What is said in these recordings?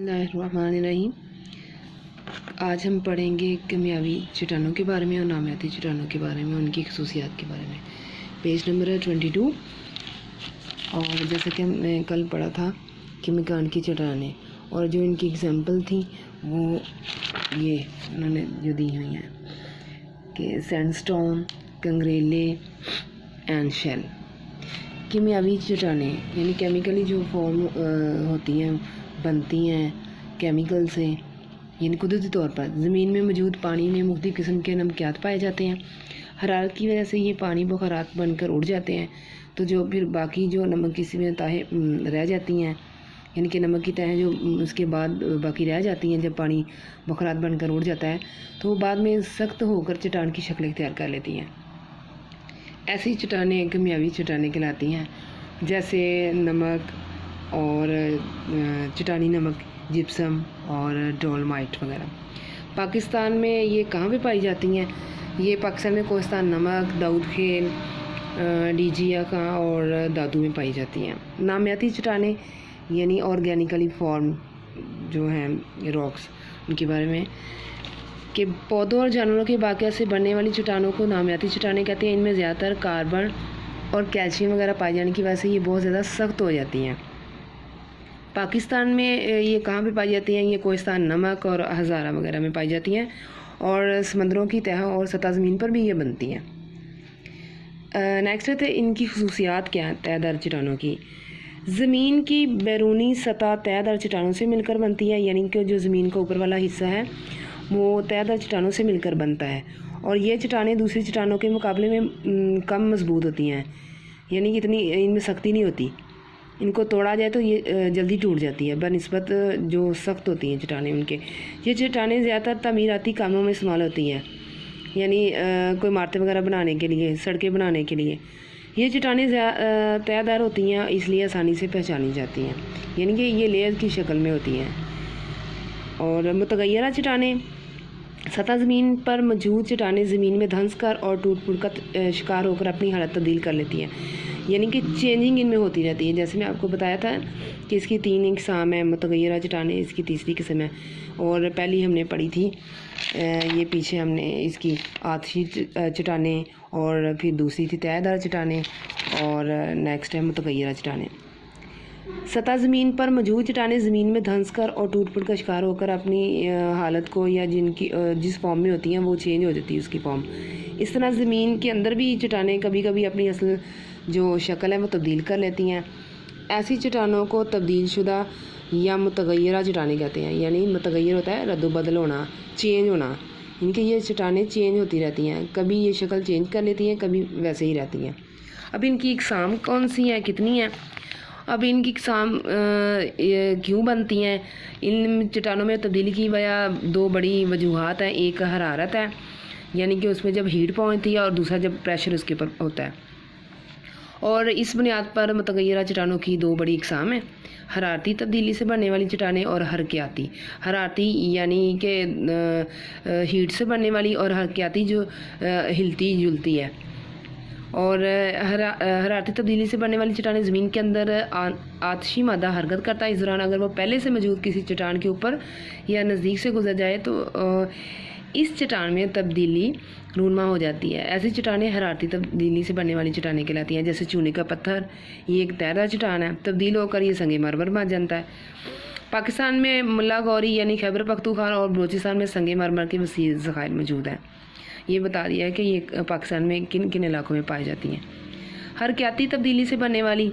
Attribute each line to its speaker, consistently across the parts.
Speaker 1: बिस्मिल्लाहिर्रहमानिर्रहीम। आज हम पढ़ेंगे केमियावी चट्टानों के बारे में और नामियाती चट्टानों के बारे में, उनकी खसूसियात के बारे में। पेज नंबर है 22। और जैसे कि हमने कल पढ़ा था कि मकान की चट्टानें, और जो इनकी एग्जांपल थी वो ये उन्होंने जो दी हुई हैं कि सैंडस्टोन, कंगरेले एंड शेल। केमियावी चट्टानें यानी केमिकली जो फॉर्म होती हैं, बनती हैं केमिकल से, यानी कुदरती तौर पर ज़मीन में मौजूद पानी में मुख्तलिफ़ किस्म के नमकियात पाए जाते हैं। हरारत की वजह से ये पानी बुखारात बनकर उड़ जाते हैं, तो जो फिर बाकी जो नमक की में तहें रह जाती हैं, यानी कि नमक की तहें जो उसके बाद बाकी रह जाती हैं जब पानी बुखारात बनकर उड़ जाता है, तो वो बाद में सख्त होकर चट्टान की शक्ल इख्तियार कर लेती हैं। ऐसी चट्टानें केमियावी चट्टानें कहलाती हैं, जैसे नमक और चट्टानी नमक, जिप्सम और डोलमाइट वगैरह। पाकिस्तान में ये कहाँ पे पाई जाती हैं? ये पाकिस्तान में कोहिस्तान नमक, दाऊद खेल, डीजिया का और दादू में पाई जाती हैं। नामियाती चट्टानें यानी ऑर्गेनिकली फॉर्म जो हैं रॉक्स, उनके बारे में कि पौधों और जानवरों के बाक़िया से बनने वाली चट्टानों को नामियाती चट्टानें कहते हैं। इनमें ज़्यादातर कार्बन और कैल्शियम वगैरह पाए जाने की वजह से ये बहुत ज़्यादा सख्त हो जाती हैं। पाकिस्तान में ये कहाँ पे पाई जाती हैं? ये कोहिस्तान नमक और हज़ारा वगैरह में पाई जाती हैं, और समंदरों की तह और सतह ज़मीन पर भी ये बनती हैं। नेक्स्ट है इनकी खसूसियात क्या हैं तहदार चट्टानों की। ज़मीन की बैरूनी सतह तहदार चट्टानों से मिलकर बनती है, यानी कि जो ज़मीन का ऊपर वाला हिस्सा है वो तहदार चट्टानों से मिलकर बनता है, और ये चट्टानें दूसरी चट्टानों के मुकाबले में कम मजबूत होती हैं, यानी कि इतनी इनमें सख्ती नहीं होती। इनको तोड़ा जाए तो ये जल्दी टूट जाती है बनिस्बत जो सख्त होती हैं चट्टानें उनके। ये चट्टानें ज़्यादातर तमीराती कामों में इस्तेमाल होती हैं, यानी कोई इमारतें वगैरह बनाने के लिए, सड़कें बनाने के लिए। ये चट्टानें तहदार होती हैं, इसलिए आसानी से पहचानी जाती हैं, यानी कि ये लेयर की शक्ल में होती हैं। और मुतगय्यरा चट्टानें, सतह ज़मीन पर मौजूद चट्टानें ज़मीन में धंस कर और टूट फूट का शिकार होकर अपनी हालत तब्दील कर लेती हैं, यानी कि चेंजिंग इनमें होती रहती है। जैसे मैं आपको बताया था कि इसकी 3 इकसाम है मुतगय्यरा चट्टानें, इसकी तीसरी किस्म है, और पहली हमने पढ़ी थी ये पीछे हमने इसकी आतशी चट्टानें, और फिर दूसरी थी तहदार चट्टानें, और नेक्स्ट है मुतगय्यरा चट्टानें। सतह ज़मीन पर मौजूद चट्टानें ज़मीन में धंस कर और टूट फूट का शिकार होकर अपनी हालत को, या जिनकी जिस फॉर्म में होती हैं वो चेंज हो जाती है उसकी फॉर्म। इस तरह ज़मीन के अंदर भी चट्टानें कभी कभी अपनी असल जो शक्ल है वो तब्दील कर लेती हैं। ऐसी चट्टानों को तब्दील शुदा या मुतगय्यरा चट्टानें कहते हैं, यानी मुतगय्यर होता है रद्दोबदल होना, चेंज होना। इनकी ये चट्टानें चेंज होती रहती हैं, कभी ये शक्ल चेंज कर लेती हैं, कभी वैसे ही रहती हैं। अब इनकी इकसाम कौन सी हैं, कितनी हैं? अब इनकी इकसाम क्यों बनती हैं? इन चट्टानों में तब्दीली की वजह 2 बड़ी वजूहात हैं। एक हरारत है, यानी कि उसमें जब हीट पहुंचती है, और दूसरा जब प्रेशर उसके ऊपर होता है। और इस बुनियाद पर मुतगय्यरा चट्टानों की 2 बड़ी इकसाम हैं, हरारती तब्दीली से बनने वाली चट्टानें और हरकियाती। हरारती यानी कि हीट से बनने वाली, और हरकियाती जो हिलती जुलती है। और हरारती तब्दीली से बनने वाली चट्टानें ज़मीन के अंदर आतशी मादा हरकत करता है। इस दौरान अगर वो पहले से मौजूद किसी चट्टान के ऊपर या नज़दीक से गुजर जाए तो इस चट्टान में तब्दीली रूनमा हो जाती है। ऐसी चट्टानें हरारती तब्दीली से बनने वाली चट्टानें कहलाती हैं। जैसे चूने का पत्थर, ये एक तहदार चट्टान है, तब्दील होकर ये संगे मरमर बन जाता है। पाकिस्तान में मुल्ला गौरी यानी खैबर पख्तूनख्वा और बलूचिस्तान में संगे मरमर के वसीअ ज़खायर मौजूद हैं। ये बता दिया है कि ये पाकिस्तान में किन किन इलाकों में पाई जाती हैं। हरकियाती तब्दीली से बनने वाली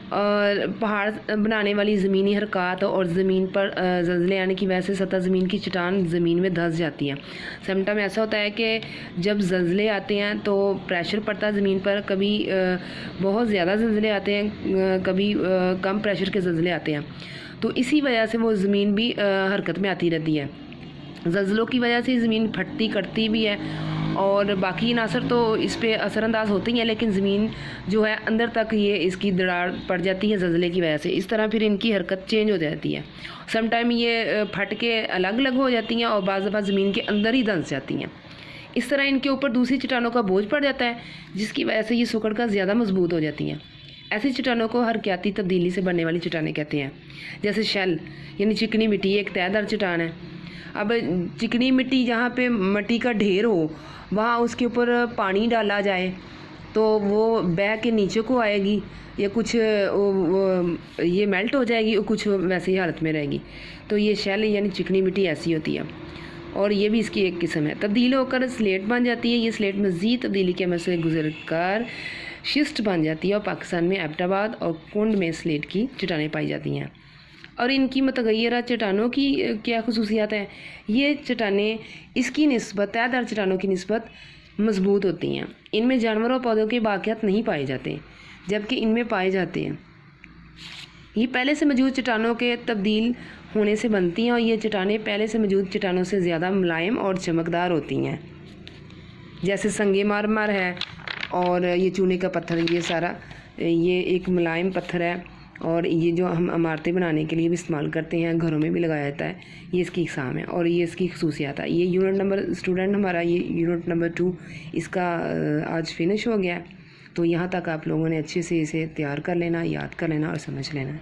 Speaker 1: और पहाड़ बनाने वाली ज़मीनी हरकत और ज़मीन पर ज़लज़ले आने की वजह से सतह ज़मीन की चट्टान ज़मीन में धंस जाती है। समटाइम ऐसा होता है कि जब ज़लज़ले आते हैं तो प्रेशर पड़ता है ज़मीन पर, कभी बहुत ज़्यादा ज़लज़ले आते हैं, कभी कम प्रेशर के ज़लज़ले आते हैं, तो इसी वजह से वो ज़मीन भी हरकत में आती रहती है। ज़लज़लों की वजह से ज़मीन फटती कटती भी है, और बाकी अनासर तो इस पे असरअंदाज होते ही हैं, लेकिन ज़मीन जो है अंदर तक ये इसकी दरार पड़ जाती है ज़लज़ले की वजह से। इस तरह फिर इनकी हरकत चेंज हो जाती है। समटाइम ये फट के अलग अलग हो जाती हैं, और बाज़ दफ़ा ज़मीन के अंदर ही धंस जाती हैं। इस तरह इनके ऊपर दूसरी चट्टानों का बोझ पड़ जाता है, जिसकी वजह से ये सुकड़ कर ज़्यादा मजबूत हो जाती हैं। ऐसी चट्टानों को हरकयाती तब्दीली से बनने वाली चट्टानें कहते हैं। जैसे शेल यानी चिकनी मिट्टी, एक तयदार चट्टान है। अब चिकनी मिट्टी जहाँ पे मिट्टी का ढेर हो, वहाँ उसके ऊपर पानी डाला जाए तो वो बह के नीचे को आएगी, या कुछ ये मेल्ट हो जाएगी और कुछ वैसी ही हालत में रहेगी। तो ये शेल यानी चिकनी मिट्टी ऐसी होती है, और ये भी इसकी एक किस्म है। तब्दील होकर स्लेट बन जाती है। ये स्लेट मज़ीद तब्दीली के अमल से गुजर कर शिस्ट बन जाती है, और पाकिस्तान में एबटाबाद और कुंड में स्लेट की चट्टानें पाई जाती हैं। और इनकी मतगय्यरा चट्टानों की क्या खसूसियात हैं? ये चट्टानें इसकी निस्बत तयदार चट्टानों की निस्बत मजबूत होती हैं। इनमें जानवरों और पौधों के बाक़ियात नहीं पाए जाते, जबकि इनमें पाए जाते हैं। ये पहले से मौजूद चट्टानों के तब्दील होने से बनती हैं, और ये चट्टानें पहले से मौजूद चट्टानों से ज़्यादा मुलायम और चमकदार होती हैं। जैसे संगे मारमार है, और ये चूने का पत्थर, ये सारा ये एक मुलायम पत्थर है, और ये जो हम इमारतें बनाने के लिए भी इस्तेमाल करते हैं, घरों में भी लगाया जाता है। ये इसकी इकसाम है और ये इसकी खसूसियात है। ये यूनिट नंबर स्टूडेंट हमारा ये यूनिट नंबर 2 इसका आज फिनिश हो गया। तो यहाँ तक आप लोगों ने अच्छे से इसे तैयार कर लेना, याद कर लेना और समझ लेना।